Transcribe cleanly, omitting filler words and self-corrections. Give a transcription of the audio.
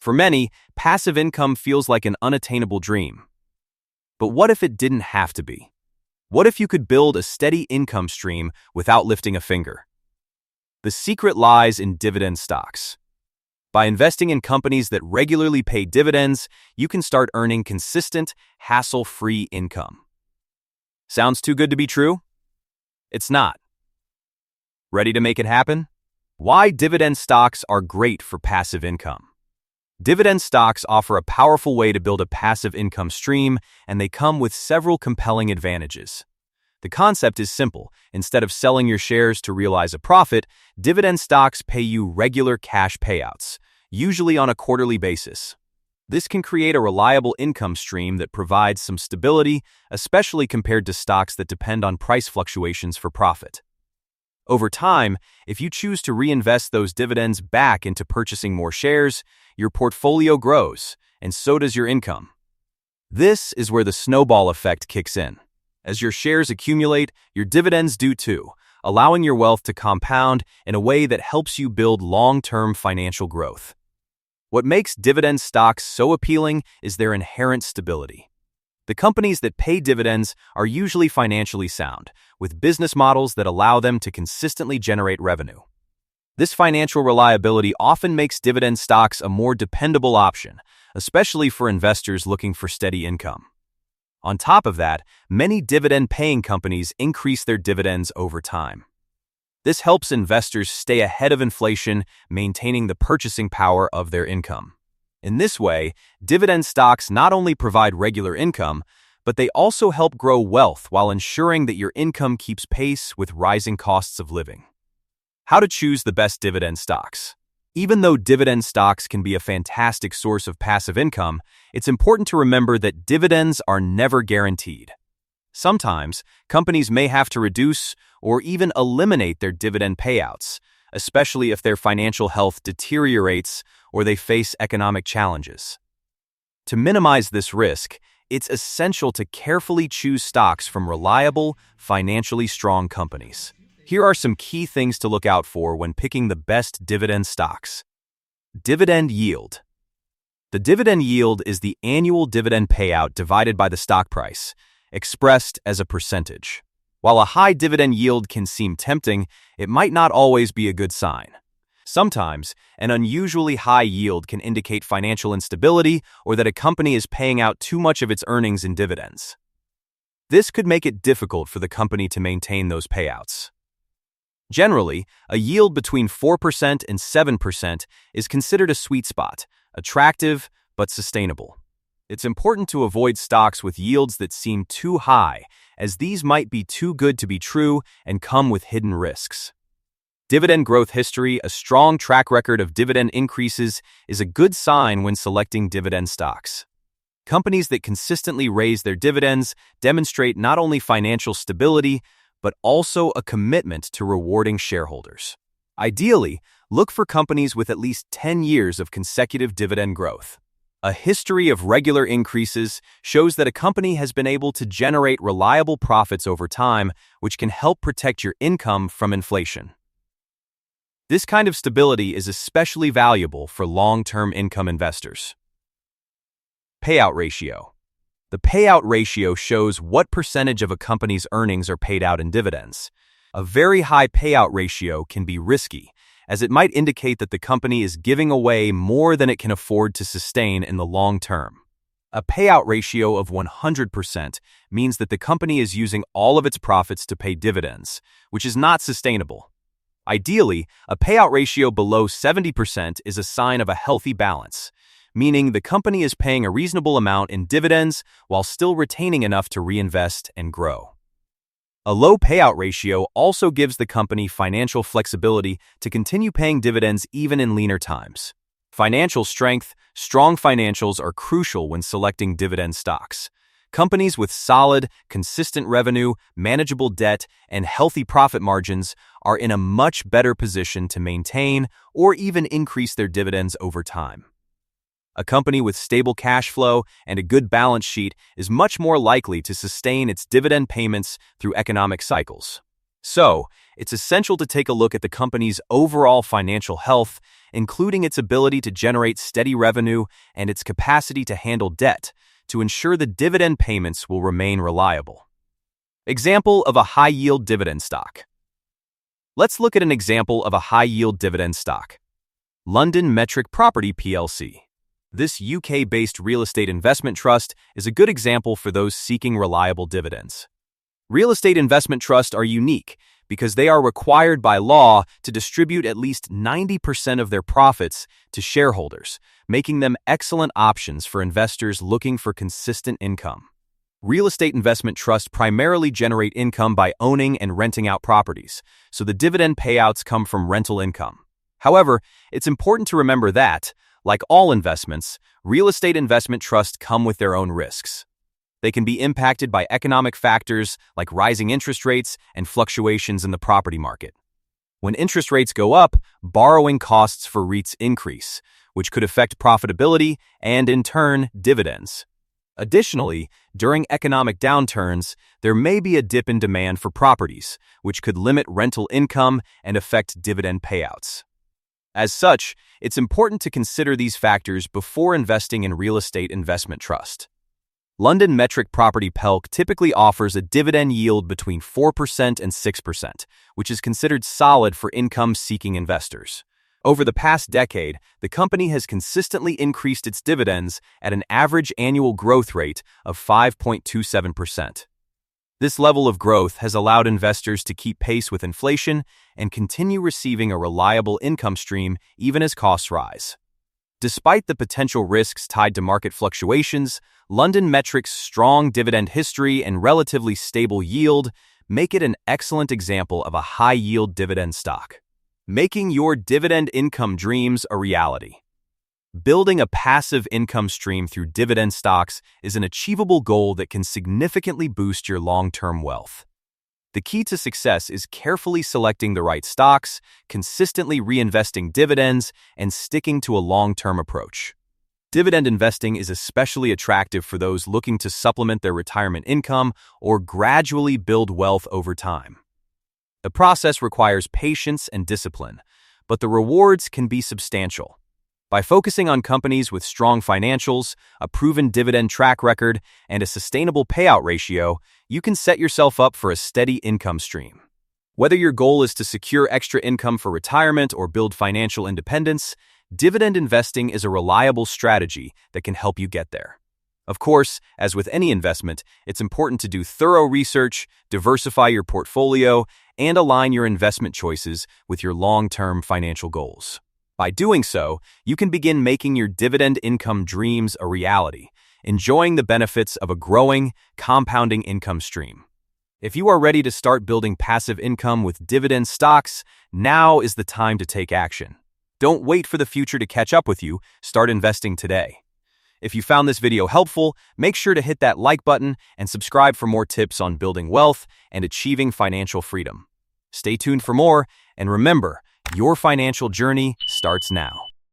For many, passive income feels like an unattainable dream. But what if it didn't have to be? What if you could build a steady income stream without lifting a finger? The secret lies in dividend stocks. By investing in companies that regularly pay dividends, you can start earning consistent, hassle-free income. Sounds too good to be true? It's not. Ready to make it happen? Why dividend stocks are great for passive income. Dividend stocks offer a powerful way to build a passive income stream, and they come with several compelling advantages. The concept is simple. Instead of selling your shares to realize a profit, dividend stocks pay you regular cash payouts, usually on a quarterly basis. This can create a reliable income stream that provides some stability, especially compared to stocks that depend on price fluctuations for profit. Over time, if you choose to reinvest those dividends back into purchasing more shares, your portfolio grows, and so does your income. This is where the snowball effect kicks in. As your shares accumulate, your dividends do too, allowing your wealth to compound in a way that helps you build long-term financial growth. What makes dividend stocks so appealing is their inherent stability. The companies that pay dividends are usually financially sound, with business models that allow them to consistently generate revenue. This financial reliability often makes dividend stocks a more dependable option, especially for investors looking for steady income. On top of that, many dividend-paying companies increase their dividends over time. This helps investors stay ahead of inflation, maintaining the purchasing power of their income. In this way, dividend stocks not only provide regular income, but they also help grow wealth while ensuring that your income keeps pace with rising costs of living. How to choose the best dividend stocks. Even though dividend stocks can be a fantastic source of passive income, it's important to remember that dividends are never guaranteed. Sometimes, companies may have to reduce or even eliminate their dividend payouts, especially if their financial health deteriorates or they face economic challenges. To minimize this risk, it's essential to carefully choose stocks from reliable, financially strong companies. Here are some key things to look out for when picking the best dividend stocks. Dividend yield. The dividend yield is the annual dividend payout divided by the stock price, expressed as a percentage. While a high dividend yield can seem tempting, it might not always be a good sign. Sometimes, an unusually high yield can indicate financial instability or that a company is paying out too much of its earnings in dividends. This could make it difficult for the company to maintain those payouts. Generally, a yield between 4% and 7% is considered a sweet spot, attractive but sustainable. It's important to avoid stocks with yields that seem too high, as these might be too good to be true and come with hidden risks. Dividend growth history. A strong track record of dividend increases is a good sign when selecting dividend stocks. Companies that consistently raise their dividends demonstrate not only financial stability, but also a commitment to rewarding shareholders. Ideally, look for companies with at least 10 years of consecutive dividend growth. A history of regular increases shows that a company has been able to generate reliable profits over time, which can help protect your income from inflation. This kind of stability is especially valuable for long-term income investors. Payout ratio. The payout ratio shows what percentage of a company's earnings are paid out in dividends. A very high payout ratio can be risky, as it might indicate that the company is giving away more than it can afford to sustain in the long term. A payout ratio of 100% means that the company is using all of its profits to pay dividends, which is not sustainable. Ideally, a payout ratio below 70% is a sign of a healthy balance, meaning the company is paying a reasonable amount in dividends while still retaining enough to reinvest and grow. A low payout ratio also gives the company financial flexibility to continue paying dividends even in leaner times. Financial strength. Strong financials are crucial when selecting dividend stocks. Companies with solid, consistent revenue, manageable debt, and healthy profit margins are in a much better position to maintain or even increase their dividends over time. A company with stable cash flow and a good balance sheet is much more likely to sustain its dividend payments through economic cycles. So, it's essential to take a look at the company's overall financial health, including its ability to generate steady revenue and its capacity to handle debt, to ensure the dividend payments will remain reliable. Example of a high-yield dividend stock. Let's look at an example of a high-yield dividend stock. London Metric Property plc. This UK-based real estate investment trust is a good example for those seeking reliable dividends. Real estate investment trusts are unique because they are required by law to distribute at least 90% of their profits to shareholders, making them excellent options for investors looking for consistent income. Real estate investment trusts primarily generate income by owning and renting out properties, so the dividend payouts come from rental income. However, it's important to remember that, like all investments, real estate investment trusts come with their own risks. They can be impacted by economic factors like rising interest rates and fluctuations in the property market. When interest rates go up, borrowing costs for REITs increase, which could affect profitability and, in turn, dividends. Additionally, during economic downturns, there may be a dip in demand for properties, which could limit rental income and affect dividend payouts. As such, it's important to consider these factors before investing in real estate investment trust. London Metric Property plc typically offers a dividend yield between 4% and 6%, which is considered solid for income-seeking investors. Over the past decade, the company has consistently increased its dividends at an average annual growth rate of 5.27%. This level of growth has allowed investors to keep pace with inflation and continue receiving a reliable income stream even as costs rise. Despite the potential risks tied to market fluctuations, London Metric's strong dividend history and relatively stable yield make it an excellent example of a high-yield dividend stock. Making your dividend income dreams a reality. Building a passive income stream through dividend stocks is an achievable goal that can significantly boost your long-term wealth. The key to success is carefully selecting the right stocks, consistently reinvesting dividends, and sticking to a long-term approach. Dividend investing is especially attractive for those looking to supplement their retirement income or gradually build wealth over time. The process requires patience and discipline, but the rewards can be substantial. By focusing on companies with strong financials, a proven dividend track record, and a sustainable payout ratio, you can set yourself up for a steady income stream. Whether your goal is to secure extra income for retirement or build financial independence, dividend investing is a reliable strategy that can help you get there. Of course, as with any investment, it's important to do thorough research, diversify your portfolio, and align your investment choices with your long-term financial goals. By doing so, you can begin making your dividend income dreams a reality, enjoying the benefits of a growing, compounding income stream. If you are ready to start building passive income with dividend stocks, now is the time to take action. Don't wait for the future to catch up with you, start investing today. If you found this video helpful, make sure to hit that like button and subscribe for more tips on building wealth and achieving financial freedom. Stay tuned for more, and remember, your financial journey starts now.